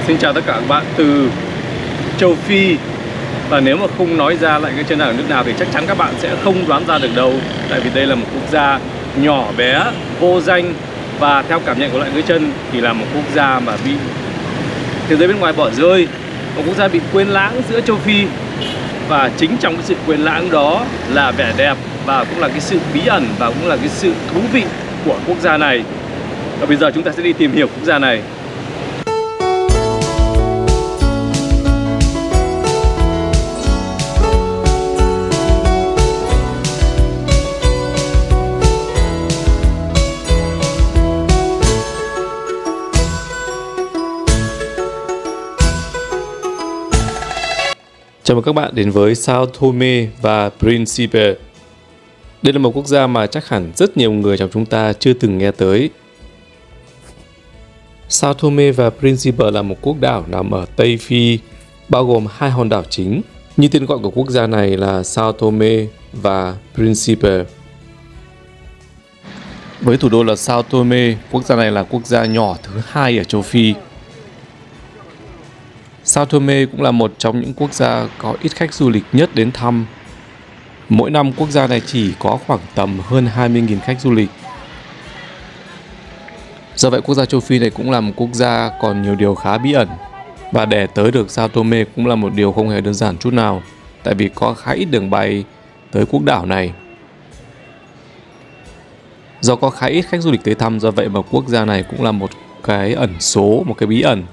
Xin chào tất cả các bạn từ châu Phi. Và nếu mà không nói ra lại cái chân ở nước nào thì chắc chắn các bạn sẽ không đoán ra được đâu. Tại vì đây là một quốc gia nhỏ bé, vô danh. Và theo cảm nhận của lại cái chân thì là một quốc gia mà bị thế giới bên ngoài bỏ rơi, một quốc gia bị quên lãng giữa châu Phi. Và chính trong cái sự quên lãng đó là vẻ đẹp, và cũng là cái sự bí ẩn, và cũng là cái sự thú vị của quốc gia này. Và bây giờ chúng ta sẽ đi tìm hiểu quốc gia này. Chào mừng các bạn đến với Sao Tome và Principe. Đây là một quốc gia mà chắc hẳn rất nhiều người trong chúng ta chưa từng nghe tới. Sao Tome và Principe là một quốc đảo nằm ở Tây Phi, bao gồm hai hòn đảo chính. Như tên gọi của quốc gia này là Sao Tome và Principe. Với thủ đô là Sao Tome, quốc gia này là quốc gia nhỏ thứ hai ở châu Phi. Sao Tome cũng là một trong những quốc gia có ít khách du lịch nhất đến thăm. Mỗi năm quốc gia này chỉ có khoảng tầm hơn 20.000 khách du lịch. Do vậy quốc gia châu Phi này cũng là một quốc gia còn nhiều điều khá bí ẩn. Và để tới được Sao Tome cũng là một điều không hề đơn giản chút nào, tại vì có khá ít đường bay tới quốc đảo này. Do có khá ít khách du lịch tới thăm, do vậy mà quốc gia này cũng là một cái ẩn số, một cái bí ẩn.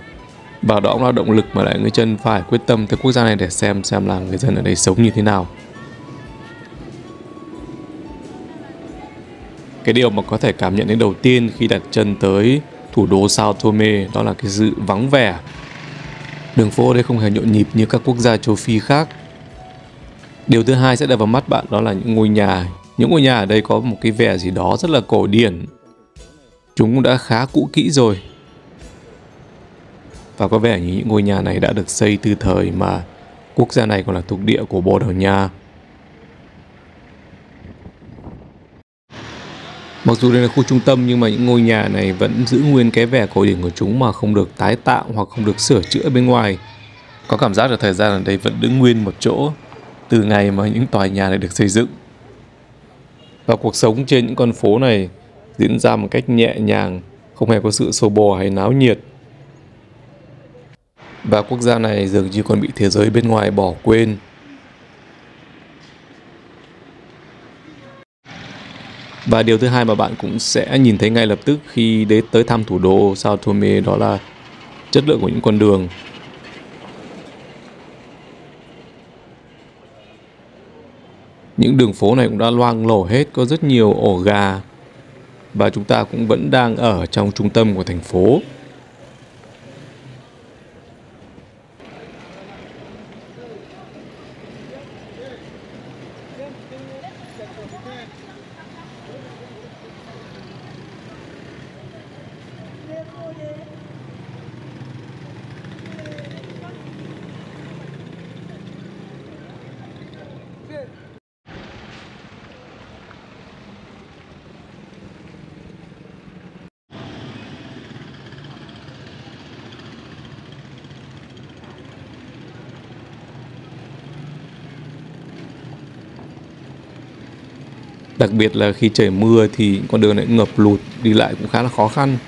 Và đó cũng là động lực mà lại người chân phải quyết tâm tới quốc gia này để xem là người dân ở đây sống như thế nào. Cái điều mà có thể cảm nhận đến đầu tiên khi đặt chân tới thủ đô Sao Tome đó là cái sự vắng vẻ. Đường phố ở đây không hề nhộn nhịp như các quốc gia châu Phi khác. Điều thứ hai sẽ đập vào mắt bạn đó là những ngôi nhà. Những ngôi nhà ở đây có một cái vẻ gì đó rất là cổ điển. Chúng cũng đã khá cũ kỹ rồi. Và có vẻ như những ngôi nhà này đã được xây từ thời mà quốc gia này còn là thuộc địa của Bồ Đào Nha. Mặc dù đây là khu trung tâm nhưng mà những ngôi nhà này vẫn giữ nguyên cái vẻ cổ điển của chúng mà không được tái tạo hoặc không được sửa chữa bên ngoài. Có cảm giác là thời gian ở đây vẫn đứng nguyên một chỗ từ ngày mà những tòa nhà này được xây dựng. Và cuộc sống trên những con phố này diễn ra một cách nhẹ nhàng, không hề có sự xô bồ hay náo nhiệt. Và quốc gia này dường như còn bị thế giới bên ngoài bỏ quên. Và điều thứ hai mà bạn cũng sẽ nhìn thấy ngay lập tức khi đến tới thăm thủ đô Sao Tome đó là chất lượng của những con đường. Những đường phố này cũng đã loang lổ hết, có rất nhiều ổ gà. Và chúng ta cũng vẫn đang ở trong trung tâm của thành phố. Đặc biệt là khi trời mưa thì con đường này ngập lụt, đi lại cũng khá là khó khăn.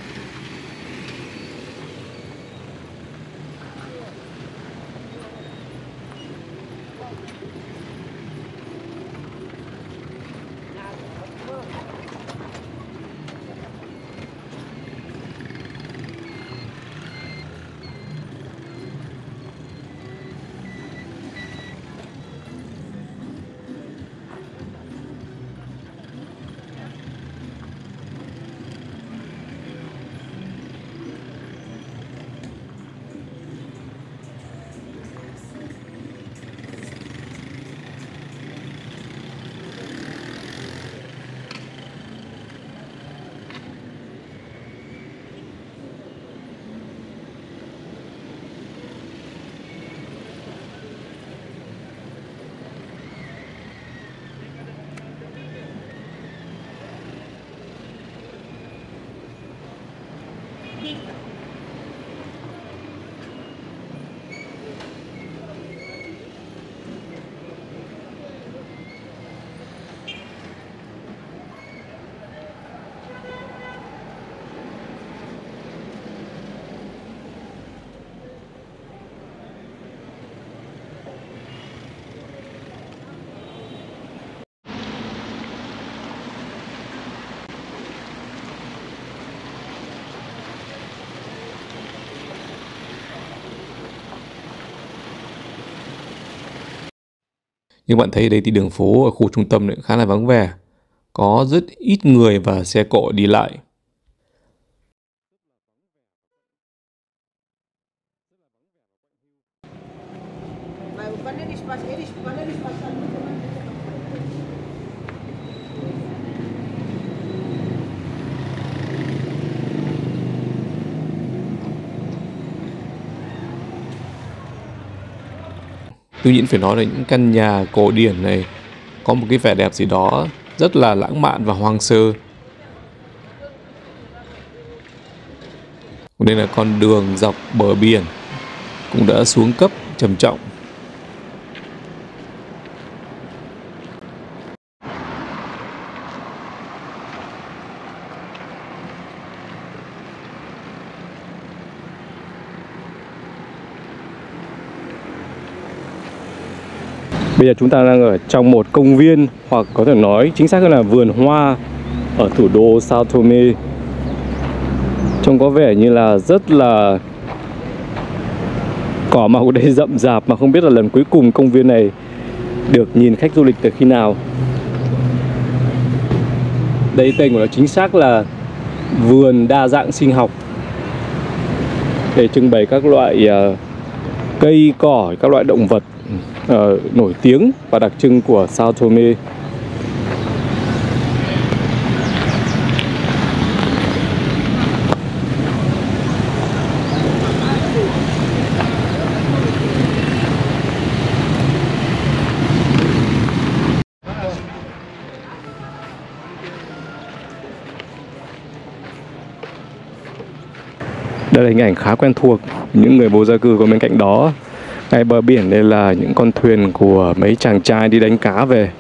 Nhưng bạn thấy đây thì đường phố ở khu trung tâm lại khá là vắng vẻ, có rất ít người và xe cộ đi lại. Tuy nhiên phải nói là những căn nhà cổ điển này có một cái vẻ đẹp gì đó rất là lãng mạn và hoang sơ. Đây là con đường dọc bờ biển cũng đã xuống cấp trầm trọng. Bây giờ chúng ta đang ở trong một công viên, hoặc có thể nói chính xác hơn là vườn hoa ở thủ đô Sao Tome. Trông có vẻ như là rất là cỏ mọc ở đây rậm rạp, mà không biết là lần cuối cùng công viên này được nhìn khách du lịch từ khi nào. Đây tên của nó chính xác là vườn đa dạng sinh học, để trưng bày các loại cây cỏ, các loại động vật nổi tiếng và đặc trưng của Sao Tome. Đây là hình ảnh khá quen thuộc, những người vô gia cư có bên cạnh đó. Ngay bờ biển đây là những con thuyền của mấy chàng trai đi đánh cá về.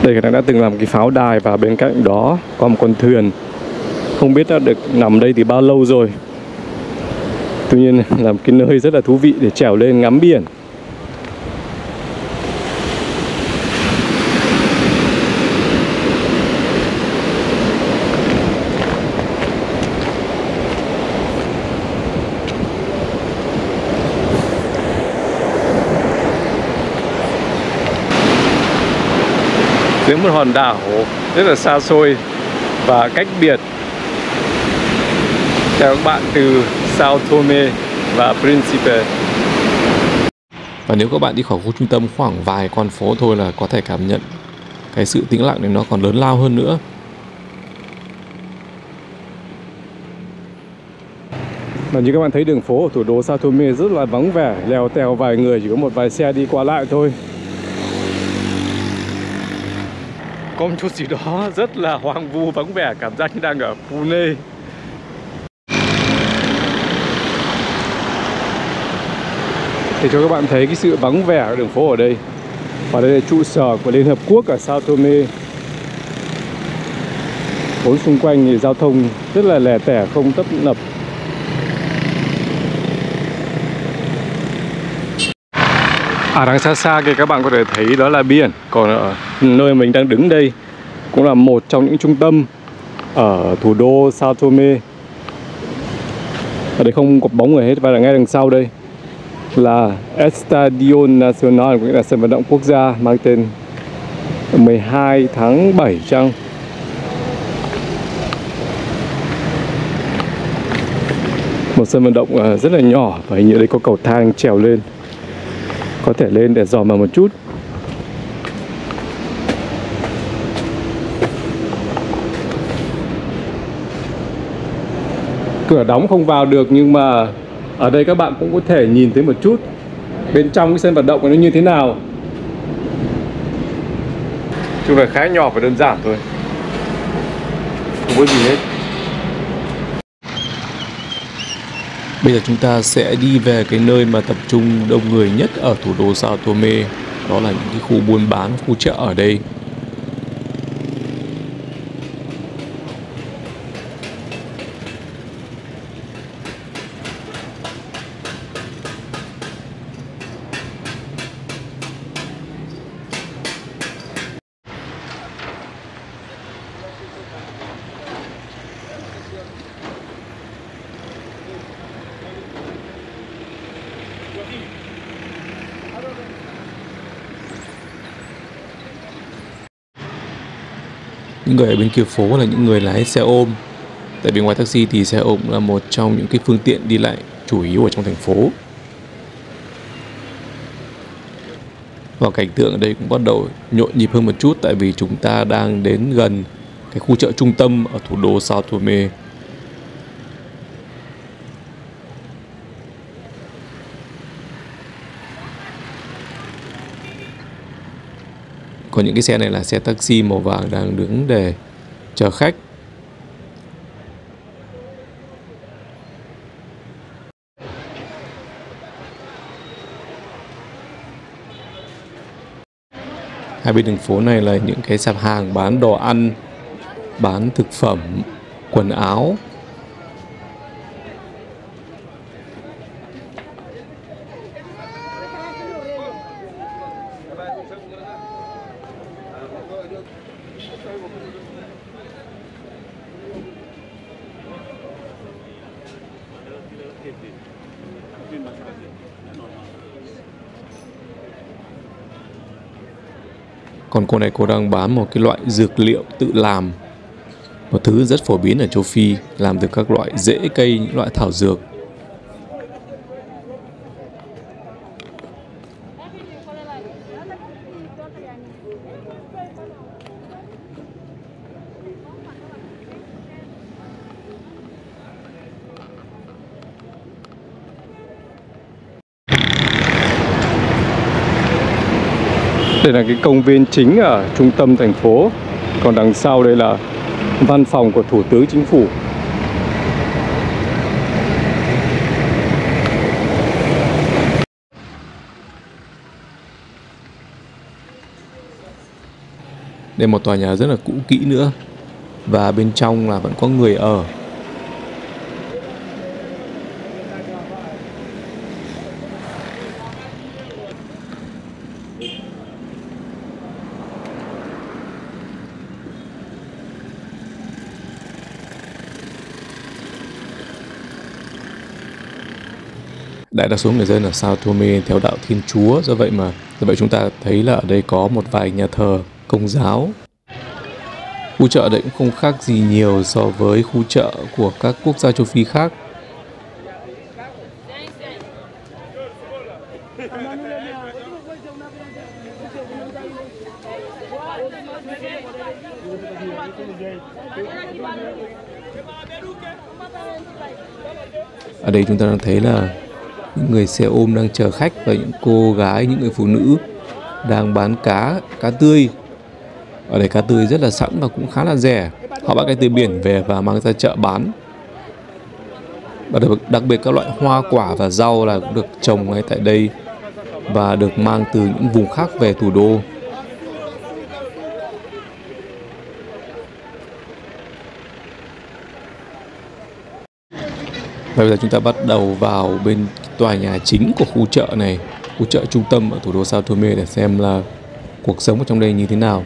Đây khả năng đã từng làm cái pháo đài, và bên cạnh đó có một con thuyền. Không biết đã được nằm đây thì bao lâu rồi. Tuy nhiên là một cái nơi rất là thú vị để trèo lên ngắm biển. Dưới một hòn đảo rất là xa xôi và cách biệt. Chào các bạn từ Sao Tome và Principe. Và nếu các bạn đi khỏi khu trung tâm khoảng vài con phố thôi là có thể cảm nhận cái sự tĩnh lặng này nó còn lớn lao hơn nữa. Và như các bạn thấy, đường phố ở thủ đô Sao Tome rất là vắng vẻ, lèo tèo vài người, chỉ có một vài xe đi qua lại thôi. Có một chút gì đó rất là hoang vu, vắng vẻ, cảm giác như đang ở Pune. Để cho các bạn thấy cái sự vắng vẻ ở đường phố ở đây. Và đây là trụ sở của Liên Hợp Quốc ở Sao Tome. Bốn xung quanh thì giao thông rất là lẻ tẻ, không tấp nập. Đằng xa xa kia các bạn có thể thấy đó là biển. Còn ở nơi mình đang đứng đây cũng là một trong những trung tâm ở thủ đô Sao Tome. Ở đây không có bóng người hết. Và ngay đằng sau đây là Estadio Nacional, cũng là sân vận động quốc gia mang tên 12 tháng 7 chăng. Một sân vận động rất là nhỏ, và hình như đây có cầu thang trèo lên. Có thể lên để dò vào một chút. Cửa đóng không vào được, nhưng mà ở đây các bạn cũng có thể nhìn thấy một chút bên trong cái sân vận động này nó như thế nào. Chung là khá nhỏ và đơn giản thôi, không có gì hết. Bây giờ chúng ta sẽ đi về cái nơi mà tập trung đông người nhất ở thủ đô Sao Tome. Đó là những cái khu buôn bán, khu chợ ở đây. Những người ở bên kia phố là những người lái xe ôm. Tại vì ngoài taxi thì xe ôm là một trong những cái phương tiện đi lại chủ yếu ở trong thành phố. Và cảnh tượng ở đây cũng bắt đầu nhộn nhịp hơn một chút, tại vì chúng ta đang đến gần cái khu chợ trung tâm ở thủ đô Sao Tome. Còn những cái xe này là xe taxi màu vàng đang đứng để chờ khách. Hai bên đường phố này là những cái sạp hàng bán đồ ăn, bán thực phẩm, quần áo. Còn cô này cô đang bán một cái loại dược liệu tự làm, một thứ rất phổ biến ở châu Phi, làm từ các loại rễ cây, những loại thảo dược. Đây là cái công viên chính ở trung tâm thành phố. Còn đằng sau đây là văn phòng của Thủ tướng Chính phủ. Đây một tòa nhà rất là cũ kỹ nữa. Và bên trong là vẫn có người ở. Đại đa số người dân ở Sao Tome theo đạo Thiên Chúa, do vậy chúng ta thấy là ở đây có một vài nhà thờ Công giáo. Khu chợ đây cũng không khác gì nhiều so với khu chợ của các quốc gia châu Phi khác. Ở đây chúng ta đang thấy là những người xe ôm đang chờ khách và những cô gái, những người phụ nữ đang bán cá tươi. Ở đây cá tươi rất là sẵn và cũng khá là rẻ. Họ bắt cá tươi biển về và mang ra chợ bán. Và đặc biệt các loại hoa quả và rau là cũng được trồng ngay tại đây và được mang từ những vùng khác về thủ đô. Và bây giờ chúng ta bắt đầu vào bên tòa nhà chính của khu chợ này, khu chợ trung tâm ở thủ đô Sao Tome, để xem là cuộc sống ở trong đây như thế nào.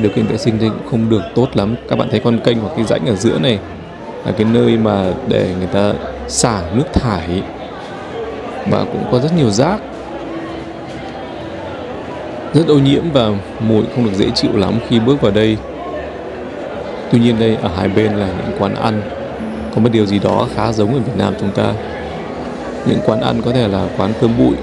Điều kiện vệ sinh đây cũng không được tốt lắm. Các bạn thấy con kênh hoặc cái rãnh ở giữa này là cái nơi mà để người ta xả nước thải, và cũng có rất nhiều rác, rất ô nhiễm và mùi không được dễ chịu lắm khi bước vào đây. Tuy nhiên đây ở hai bên là những quán ăn, có một điều gì đó khá giống ở Việt Nam chúng ta. Những quán ăn có thể là quán cơm bụi,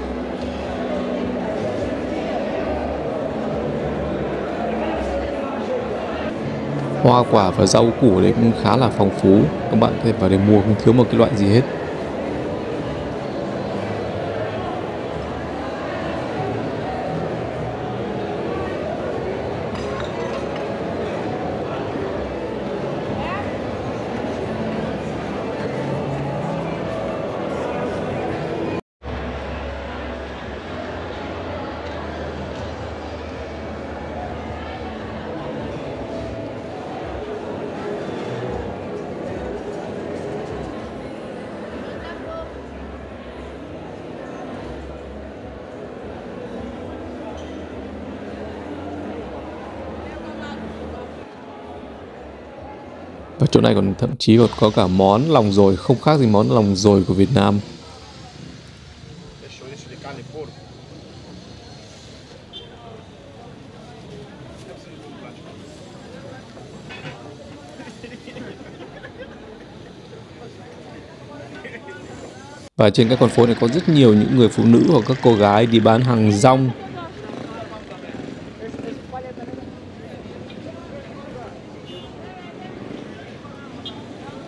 hoa quả và rau củ ở đây cũng khá là phong phú. Các bạn có thể vào đây mua không thiếu một cái loại gì hết. Ở chỗ này còn thậm chí còn có cả món lòng dồi, không khác gì món lòng dồi của Việt Nam. Và trên các con phố này có rất nhiều những người phụ nữ hoặc các cô gái đi bán hàng rong.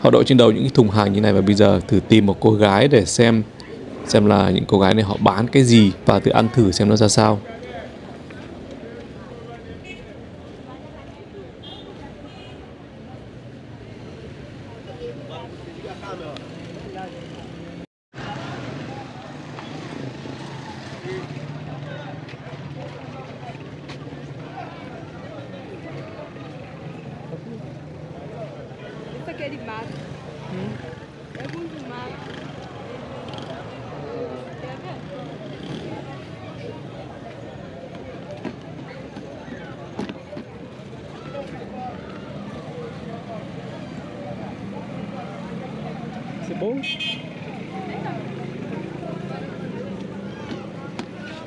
Họ đội trên đầu những cái thùng hàng như này, và bây giờ thử tìm một cô gái để xem là những cô gái này họ bán cái gì và thử ăn thử xem nó ra sao. Aquele mato. É muito mato. Quer ver? C'est beau.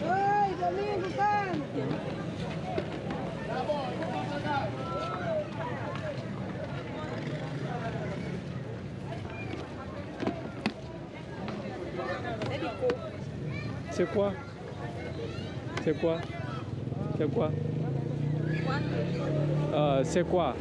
Oi, Domingo, vamos! C'est quoi? C'est quoi? C'est quoi? C'est quoi?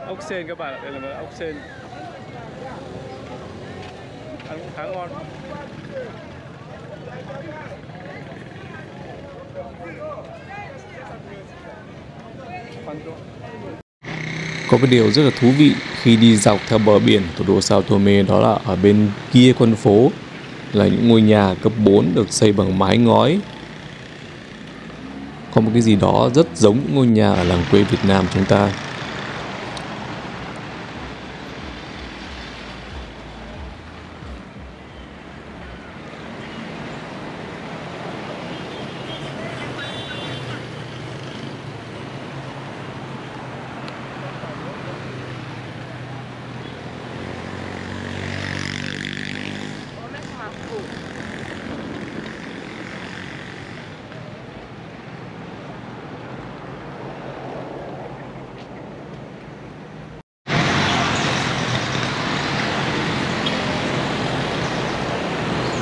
Ốc sên các bạn ạ, đây là món ốc sên. Ăn cũng khá ngon. Có một điều rất là thú vị khi đi dọc theo bờ biển thủ đô Sao Tome, đó là ở bên kia con phố là những ngôi nhà cấp 4 được xây bằng mái ngói. Có một cái gì đó rất giống những ngôi nhà ở làng quê Việt Nam chúng ta.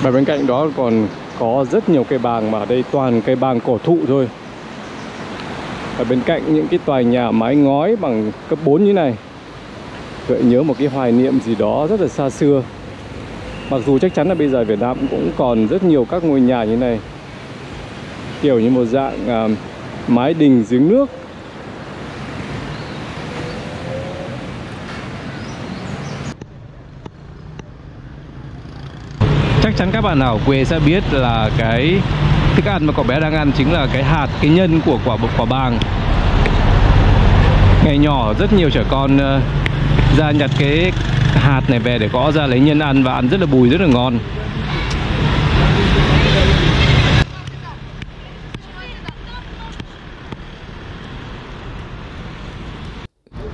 Và bên cạnh đó còn có rất nhiều cây bàng, mà ở đây toàn cây bàng cổ thụ thôi. Ở bên cạnh những cái tòa nhà mái ngói bằng cấp 4 như này, gợi nhớ một cái hoài niệm gì đó rất là xa xưa. Mặc dù chắc chắn là bây giờ Việt Nam cũng còn rất nhiều các ngôi nhà như này, kiểu như một dạng mái đình giếng nước. Chắc chắn các bạn nào ở quê sẽ biết là cái thức ăn mà cậu bé đang ăn chính là cái hạt, cái nhân của quả bàng. Ngày nhỏ rất nhiều trẻ con ra nhặt cái hạt này về để gõ ra lấy nhân ăn, và ăn rất là bùi, rất là ngon.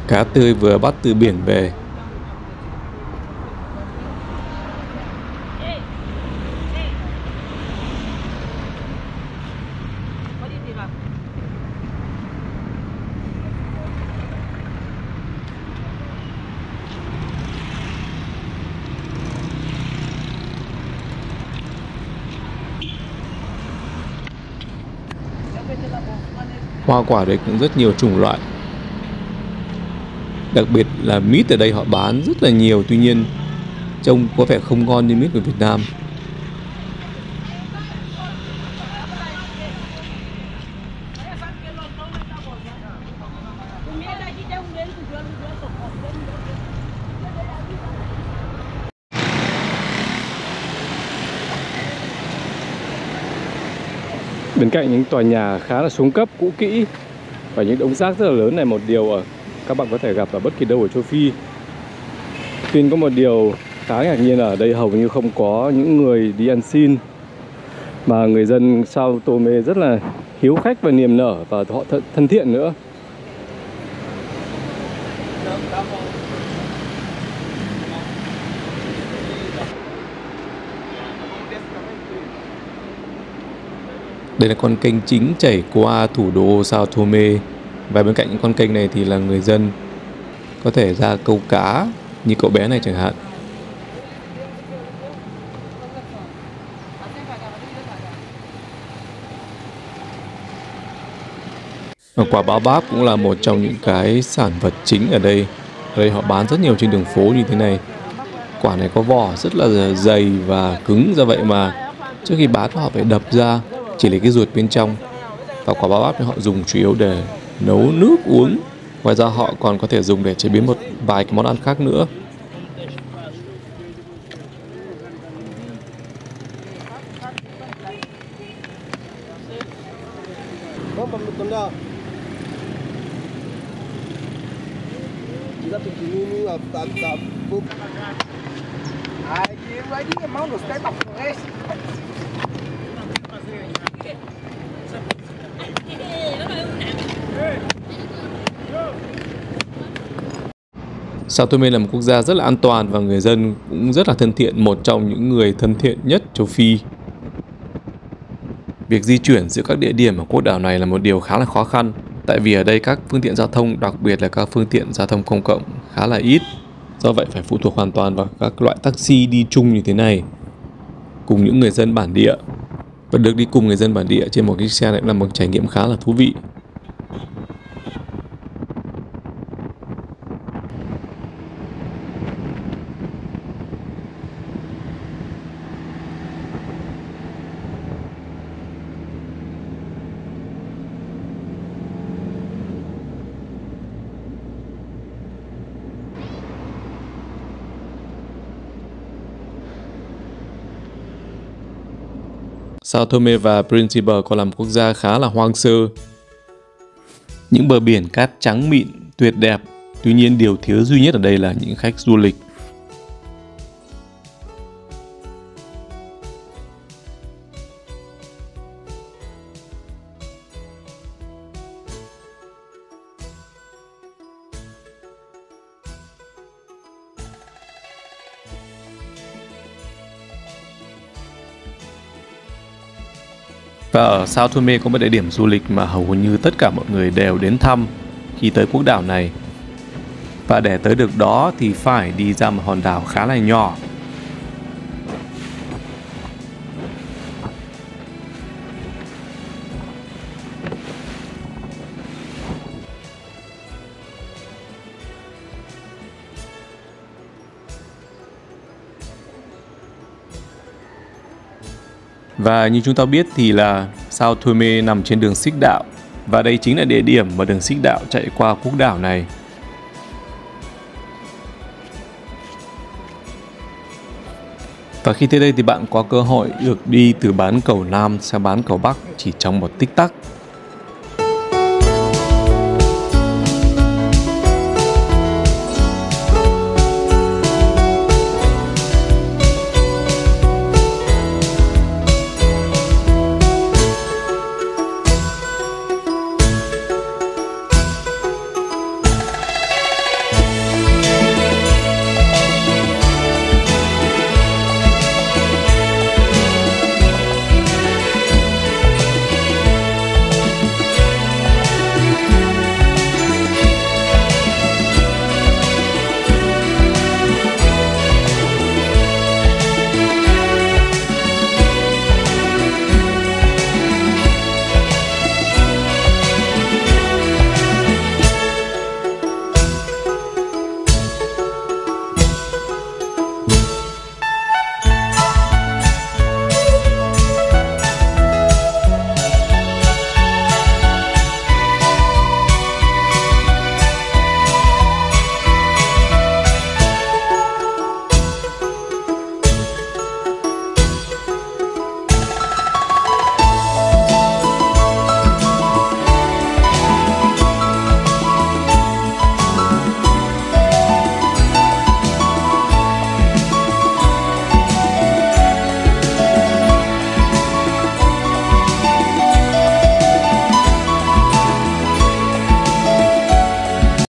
Cá tươi vừa bắt từ biển về. Hoa quả đây cũng rất nhiều chủng loại. Đặc biệt là mít ở đây họ bán rất là nhiều, tuy nhiên trông có vẻ không ngon như mít của Việt Nam. Bên cạnh những tòa nhà khá là xuống cấp, cũ kỹ và những đống rác rất là lớn này, một điều ở các bạn có thể gặp ở bất kỳ đâu ở châu Phi. Tuy có một điều khá ngạc nhiên là ở đây hầu như không có những người đi ăn xin, mà người dân Sao Tome rất là hiếu khách và niềm nở, và họ thân thiện nữa. Đây là con kênh chính chảy qua thủ đô Sao Tome, và bên cạnh những con kênh này thì là người dân có thể ra câu cá như cậu bé này chẳng hạn. Và quả baobab cũng là một trong những cái sản vật chính ở đây. Ở đây họ bán rất nhiều trên đường phố như thế này. Quả này có vỏ rất là dày và cứng, do vậy mà trước khi bán họ phải đập ra, chỉ lấy cái ruột bên trong. Và quả baobab thì họ dùng chủ yếu để nấu nước uống. Ngoài ra họ còn có thể dùng để chế biến một vài cái món ăn khác nữa. Sao Tome là một quốc gia rất là an toàn và người dân cũng rất là thân thiện, một trong những người thân thiện nhất châu Phi. Việc di chuyển giữa các địa điểm ở quốc đảo này là một điều khá là khó khăn, tại vì ở đây các phương tiện giao thông, đặc biệt là các phương tiện giao thông công cộng khá là ít. Do vậy phải phụ thuộc hoàn toàn vào các loại taxi đi chung như thế này cùng những người dân bản địa. Và được đi cùng người dân bản địa trên một chiếc xe này cũng là một trải nghiệm khá là thú vị. Sao Tome và Principe còn là một quốc gia khá là hoang sơ. Những bờ biển cát trắng mịn, tuyệt đẹp. Tuy nhiên điều thiếu duy nhất ở đây là những khách du lịch. Và ở Sao Tome có một địa điểm du lịch mà hầu như tất cả mọi người đều đến thăm khi tới quốc đảo này. Và để tới được đó thì phải đi ra một hòn đảo khá là nhỏ. Và như chúng ta biết thì là Sao Tome nằm trên đường xích đạo, và đây chính là địa điểm mà đường xích đạo chạy qua quốc đảo này. Và khi tới đây thì bạn có cơ hội được đi từ bán cầu Nam sang bán cầu Bắc chỉ trong một tích tắc.